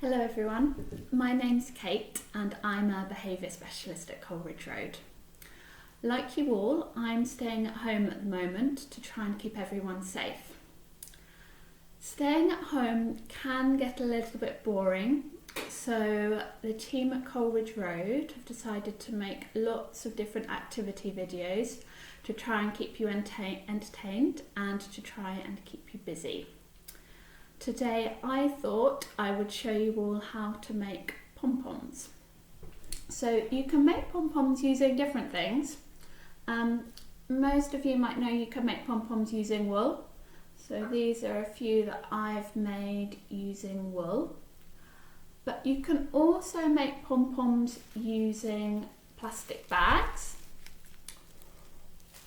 Hello everyone, my name's Kate and I'm a behaviour specialist at Coleridge Road. Like you all, I'm staying at home at the moment to try and keep everyone safe. Staying at home can get a little bit boring, so the team at Coleridge Road have decided to make lots of different activity videos to try and keep you entertained and to try and keep you busy. Today I thought I would show you all how to make pom-poms. So you can make pom-poms using different things. Most of you might know you can make pom-poms using wool. So these are a few that I've made using wool. But you can also make pom-poms using plastic bags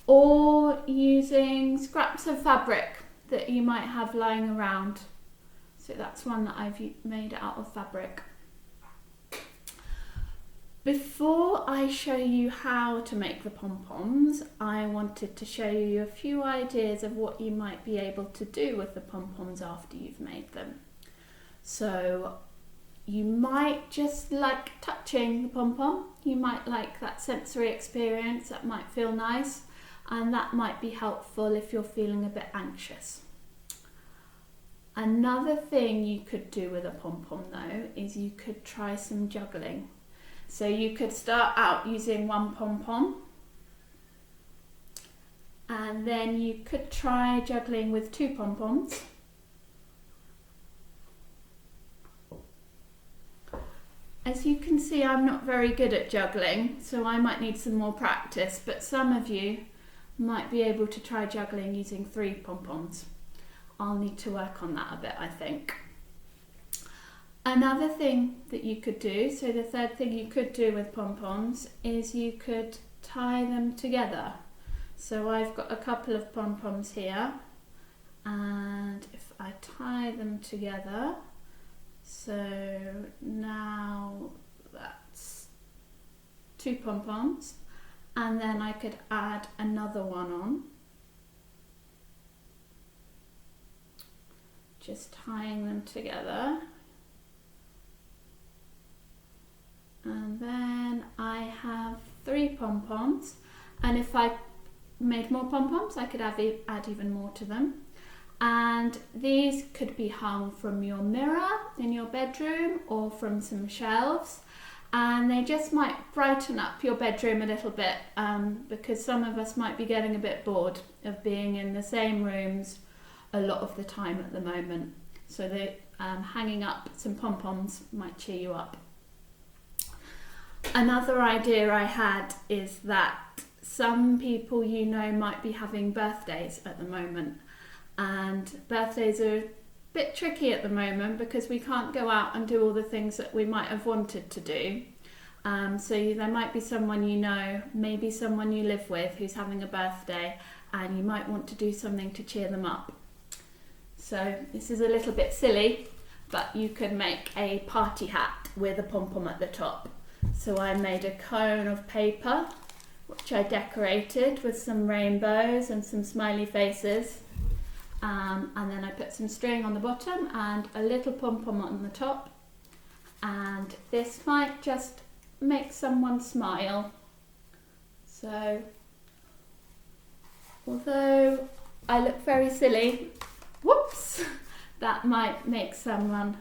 or using scraps of fabric that you might have lying around. So that's one that I've made out of fabric. Before I show you how to make the pom-poms, I wanted to show you a few ideas of what you might be able to do with the pom-poms after you've made them. So you might just like touching the pom-pom, you might like that sensory experience, that might feel nice, and that might be helpful if you're feeling a bit anxious. Another thing you could do with a pom-pom though is you could try some juggling. So you could start out using one pom-pom and then you could try juggling with two pom-poms. As you can see, I'm not very good at juggling, so I might need some more practice, but some of you might be able to try juggling using three pom-poms. I'll need to work on that a bit, I think. Another thing that you could do, so the third thing you could do with pom-poms is you could tie them together. So I've got a couple of pom-poms here, and if I tie them together, so now that's two pom-poms, and then I could add another one on. Just tying them together, and then I have three pom-poms, and if I made more pom-poms I could add even more to them, and these could be hung from your mirror in your bedroom or from some shelves, and they just might brighten up your bedroom a little bit, because some of us might be getting a bit bored of being in the same rooms a lot of the time at the moment. So hanging up some pom-poms might cheer you up. Another idea I had is that some people you know might be having birthdays at the moment, and birthdays are a bit tricky at the moment because we can't go out and do all the things that we might have wanted to do. So there might be someone you know, maybe someone you live with who's having a birthday, and you might want to do something to cheer them up. So this is a little bit silly, but you could make a party hat with a pom-pom at the top. So I made a cone of paper, which I decorated with some rainbows and some smiley faces. And then I put some string on the bottom and a little pom-pom on the top. And this might just make someone smile. So, although I look very silly, whoops, that might make someone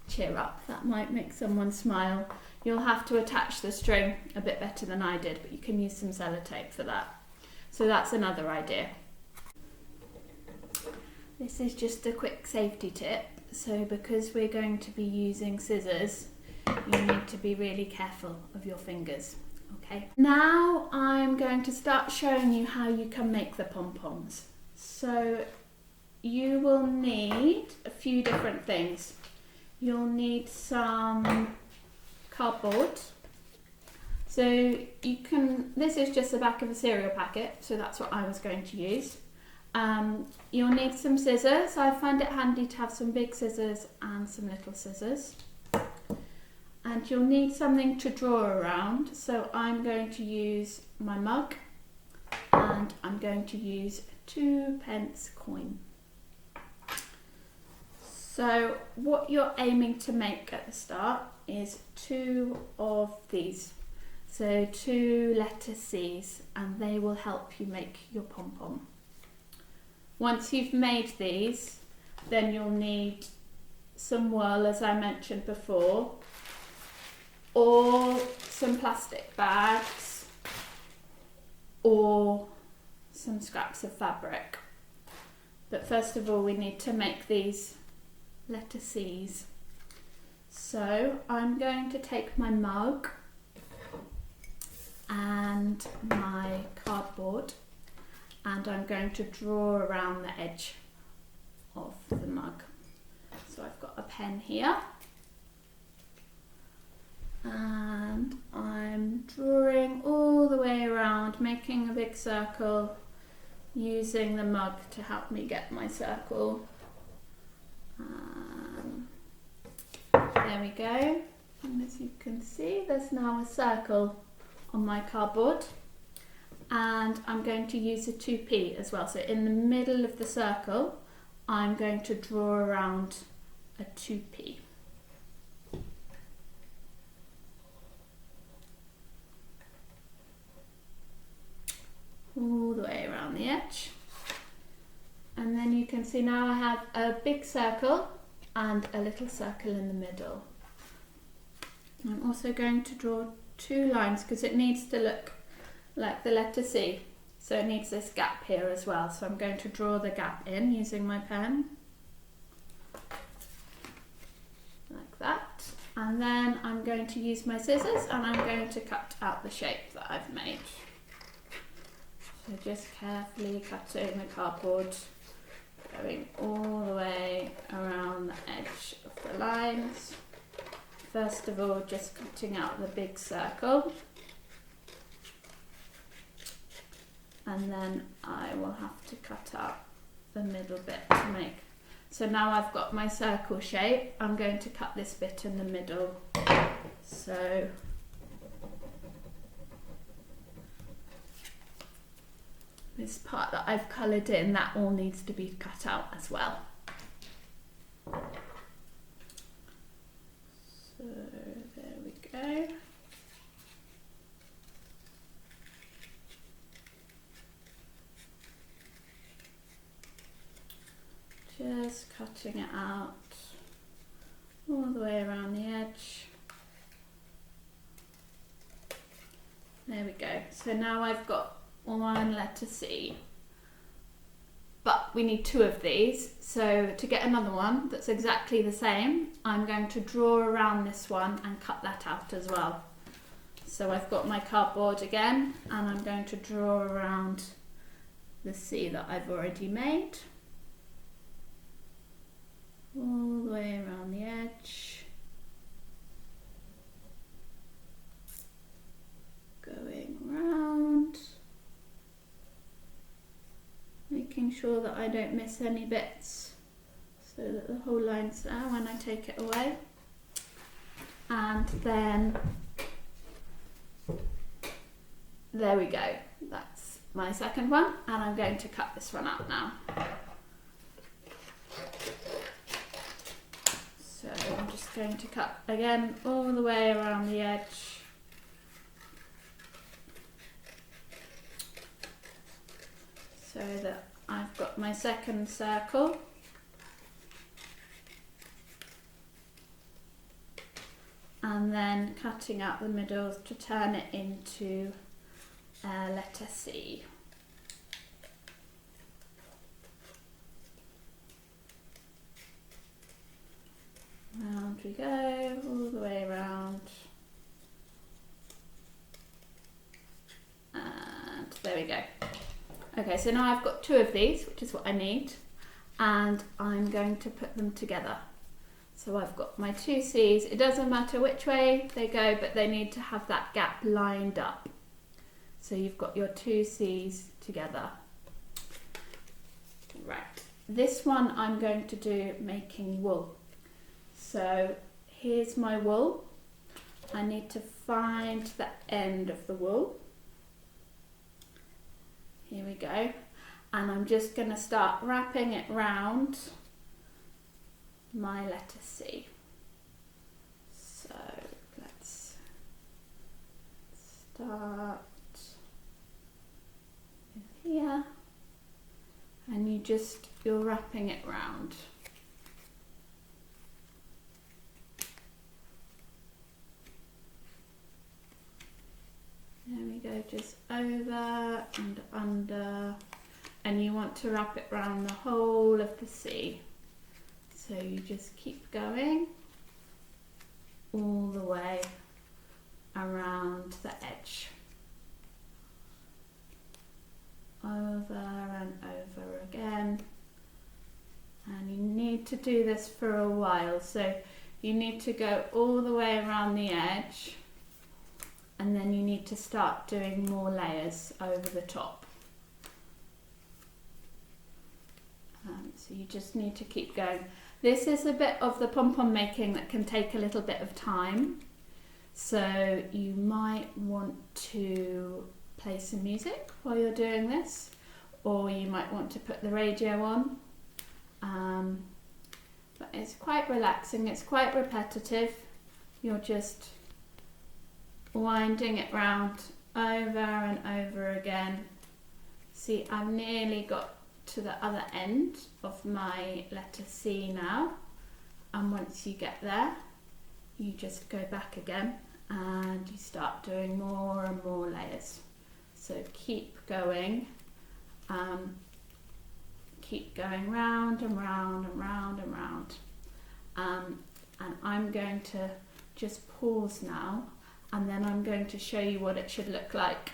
cheer up, that might make someone smile. You'll have to attach the string a bit better than I did, but you can use some sellotape for that. So that's another idea. This is just a quick safety tip. So because we're going to be using scissors, you need to be really careful of your fingers. Okay. Now I'm going to start showing you how you can make the pom-poms. So you will need a few different things. You'll need some cardboard. So this is just the back of a cereal packet, so that's what I was going to use. You'll need some scissors. I find it handy to have some big scissors and some little scissors. And you'll need something to draw around, so I'm going to use my mug and I'm going to use a 2p coin. So what you're aiming to make at the start is 2 of these. So 2 letter C's, and they will help you make your pom-pom. Once you've made these, then you'll need some wool, as I mentioned before, or some plastic bags, or some scraps of fabric. But first of all, we need to make these letter C's. So I'm going to take my mug and my cardboard, and I'm going to draw around the edge of the mug. So I've got a pen here, and I'm drawing all the way around, making a big circle, using the mug to help me get my circle. There we go, and as you can see, there's now a circle on my cardboard, and I'm going to use a 2p as well. So in the middle of the circle, I'm going to draw around a 2p. All the way around the edge. And then you can see now I have a big circle and a little circle in the middle. I'm also going to draw 2 lines because it needs to look like the letter C. So it needs this gap here as well. So I'm going to draw the gap in using my pen. Like that. And then I'm going to use my scissors and I'm going to cut out the shape that I've made. So just carefully cutting the cardboard, going all the way around the edge of the lines. First of all, just cutting out the big circle, and then I will have to cut out the middle bit to make. So now I've got my circle shape, I'm going to cut this bit in the middle. So this part that I've coloured in, that all needs to be cut out as well. So there we go. Just cutting it out all the way around the edge. There we go. So now I've got 1 letter C, but we need 2 of these. So to get another one that's exactly the same, I'm going to draw around this one and cut that out as well. So I've got my cardboard again, and I'm going to draw around the C that I've already made, all the way around the edge, going round, making sure that I don't miss any bits so that the whole line's there when I take it away. And then there we go, that's my second one, and I'm going to cut this one out now. So I'm just going to cut again all the way around the edge. So that I've got my second circle. And then cutting out the middle to turn it into letter C. Round we go, all the way around. And there we go. Okay, so now I've got 2 of these, which is what I need, and I'm going to put them together. So I've got my 2 C's. It doesn't matter which way they go, but they need to have that gap lined up. So you've got your 2 C's together. Right, this one I'm going to do making wool. So here's my wool. I need to find the end of the wool. Here we go. And I'm just going to start wrapping it round my letter C. So let's start in here, and you're wrapping it round. There we go, just over and under, and you want to wrap it round the whole of the C. So you just keep going all the way around the edge. Over and over again. And you need to do this for a while. So you need to go all the way around the edge, and then you need to start doing more layers over the top. So you just need to keep going. This is a bit of the pom-pom making that can take a little bit of time. So you might want to play some music while you're doing this, or you might want to put the radio on. But it's quite relaxing, it's quite repetitive. You're just winding it round over and over again. See, I've nearly got to the other end of my letter C now, and once you get there, you just go back again and you start doing more and more layers. So keep going round and round and round and round. And I'm going to just pause now, and then I'm going to show you what it should look like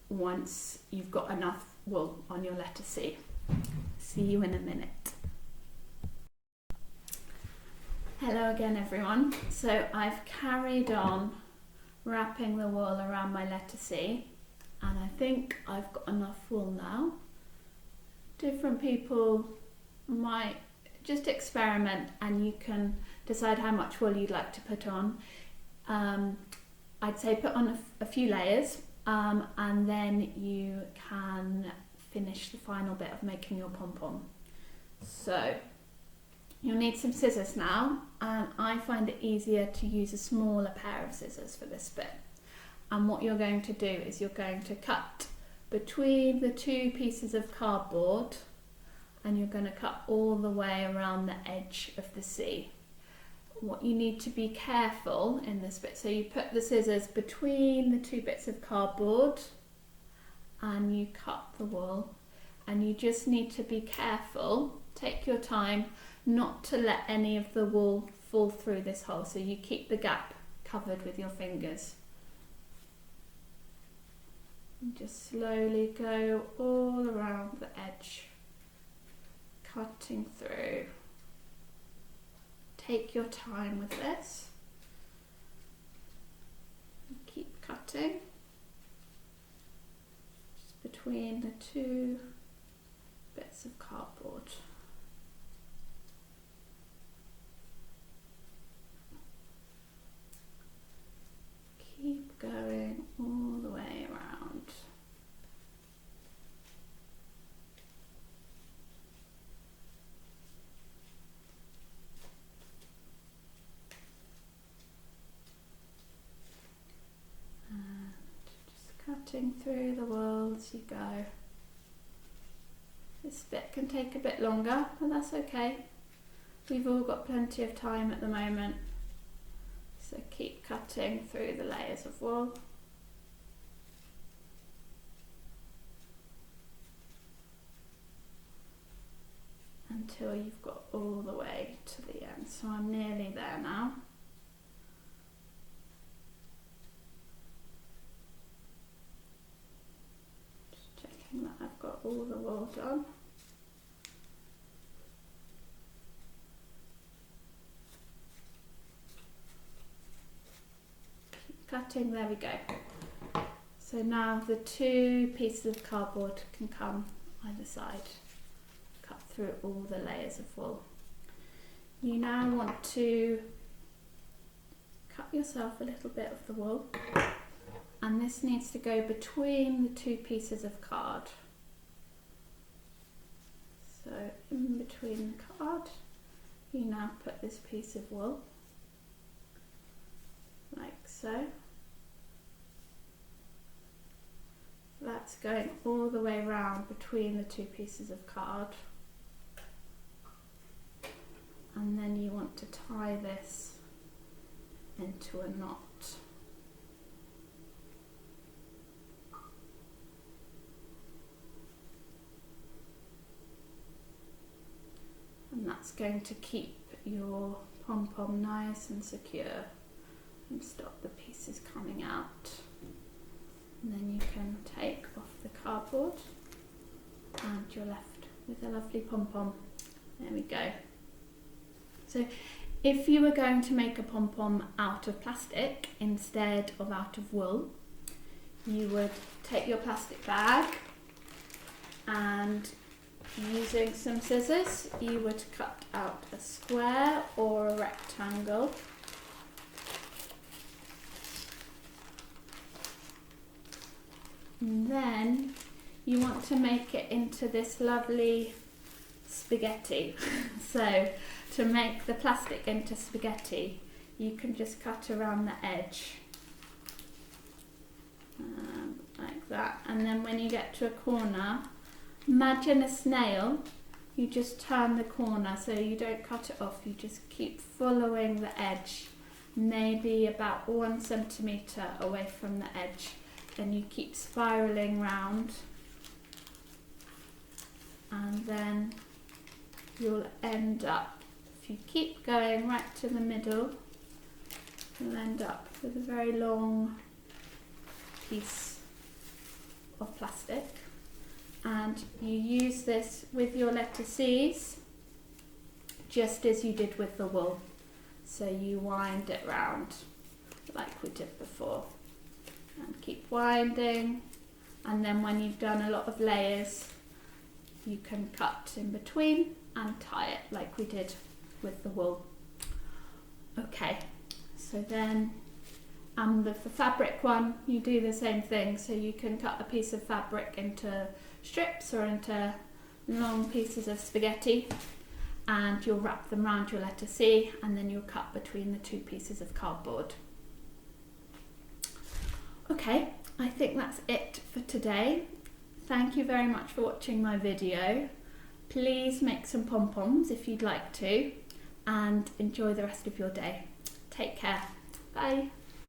once you've got enough wool on your letter C. See you in a minute. Hello again everyone. So I've carried on wrapping the wool around my letter C, and I think I've got enough wool now. Different people might just experiment, and you can decide how much wool you'd like to put on. I'd say put on a few layers, and then you can finish the final bit of making your pom-pom. So you'll need some scissors now, and I find it easier to use a smaller pair of scissors for this bit. And what you're going to do is you're going to cut between the two pieces of cardboard, and you're going to cut all the way around the edge of the C. What you need to be careful in this bit, so you put the scissors between the two bits of cardboard and you cut the wool, and you just need to be careful, take your time, not to let any of the wool fall through this hole, so you keep the gap covered with your fingers. And just slowly go all around the edge, cutting through. Take your time with this. Keep cutting. Just between the two bits of cardboard. Keep going all the way around. And just cutting through the wool as you go. This bit can take a bit longer, but that's okay. We've all got plenty of time at the moment. So keep cutting through the layers of wool. Until you've got all the way to the end. So I'm nearly there now. Just checking that I've got all the wool done. Cutting, there we go. So now the two pieces of cardboard can come either side. Cut through all the layers of wool. You now want to cut yourself a little bit of the wool, and this needs to go between the two pieces of card. So in between the card, you now put this piece of wool like so. That's going all the way around between the two pieces of card. And then you want to tie this into a knot. And that's going to keep your pom-pom nice and secure and stop the pieces coming out. And then you can take off the cardboard and you're left with a lovely pom-pom. There we go. So if you were going to make a pom-pom out of plastic instead of out of wool, you would take your plastic bag and using some scissors you would cut out a square or a rectangle. And then you want to make it into this lovely spaghetti. So to make the plastic into spaghetti, you can just cut around the edge like that. And then when you get to a corner, imagine a snail, you just turn the corner so you don't cut it off, you just keep following the edge, maybe about 1 centimetre away from the edge. Then you keep spiralling round and then you'll end up, if you keep going right to the middle, you'll end up with a very long piece of plastic. And you use this with your letter C's just as you did with the wool. So you wind it round like we did before. And keep winding, and then when you've done a lot of layers you can cut in between and tie it like we did with the wool. Okay, so then with the fabric one you do the same thing, so you can cut a piece of fabric into strips or into long pieces of spaghetti and you'll wrap them around your letter C and then you'll cut between the two pieces of cardboard. Okay, I think that's it for today. Thank you very much for watching my video. Please make some pom-poms if you'd like to and enjoy the rest of your day. Take care. Bye.